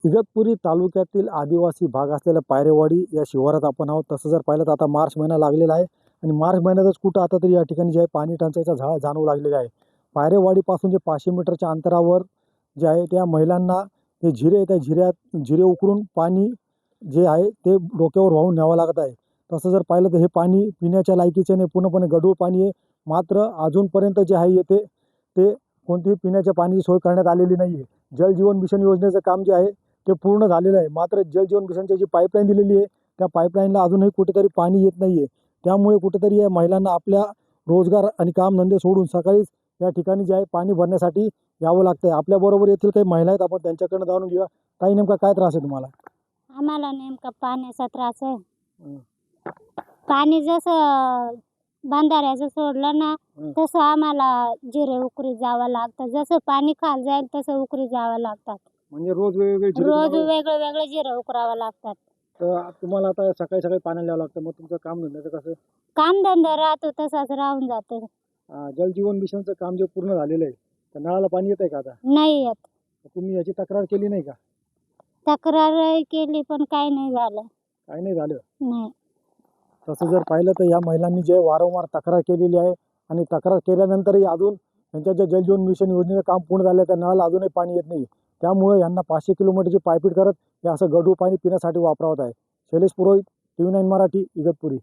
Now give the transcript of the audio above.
इगतपुरी तालुक्यातील आदिवासी भाग असलेल्या पायरेवाडी या शिवारात आपण आहोत. तसं जर पाहिलं तर आता मार्च महिना लागलेला आहे आणि मार्च महिन्यातच कुठं आता तरी या ठिकाणी जे आहे पाणी टंचाईचा झळा जाणवू लागलेला आहे. पायरेवाडीपासून जे 500 मीटरच्या अंतरावर जे आहे त्या महिलांना जे झिरे आहे, त्या झिरे उकरून पाणी जे आहे ते डोक्यावर वाहून न्यावं लागत आहे. तसं जर पाहिलं तर हे पाणी पिण्याच्या लायकीचे नाही, पूर्णपणे गढूळ पाणी आहे. मात्र अजूनपर्यंत जे आहे येथे ते कोणतीही पिण्याच्या पाण्याची सोय करण्यात आलेली नाही आहे. जल जीवन मिशन योजनेचं काम जे आहे ते पूर्ण झालेलं आहे. मात्र जल जीवन मिशनची जी पाईपलाईन दिलेली आहे त्या पाईपलाईनला अजूनही कुठेतरी पाणी येत नाही आहे. त्यामुळे कुठेतरी या महिलांना आपल्या रोजगार आणि कामधंदे सोडून सकाळीच या ठिकाणी जे आहे पाणी भरण्यासाठी यावं लागतंय. आपल्याबरोबर येथील काही महिला आहेत, आपण त्यांच्याकडनं जाणून घेऊया. ताई, नेमका काय त्रास आहे तुम्हाला? आम्हाला नेमका पाण्याचा त्रास आहे. पाणी जसं बंधाऱ्याचं सोडलं ना तसं आम्हाला जिरे उकरी जावं लागतं. जसं पाणी खाली जाईल तसं उकरी जावं लागतात. म्हणजे रोज वेगवेगळे झिरे रोज तुम्हाला- वेगळे वेगळे जिरे उकरावं लागतात. तर तुम्हाला आता सकाळी सकाळी पाणी द्यावं लागतं. मग तुमचं काम धंद्याचं कसं? कामधंदा राहतो तसाच राहून जातो. जल जीवन मिशनचं काम जे पूर्ण झालेलं आहे तर नळाला पाणी येत आहे का आता? नाही येत. तुम्ही याची तक्रार केली नाही का? तक्रार केली पण काही नाही झालं. काही नाही झालं. नाही. तसं जर पाहिलं तर या महिलांनी जे वारंवार तक्रार केलेली आहे आणि तक्रार केल्यानंतरही अजून त्यांच्या ज्या जल जीवन मिशन योजनेचं काम पूर्ण झालं त्या नळाला अजूनही पाणी येत नाही. त्यामुळे यांना 500 किलोमीटरची पायपीट करत हे असं गढूळ पाणी पिण्यासाठी वापरावत आहे. शैलेश पुरोहित, TV9 मराठी, इगतपुरी.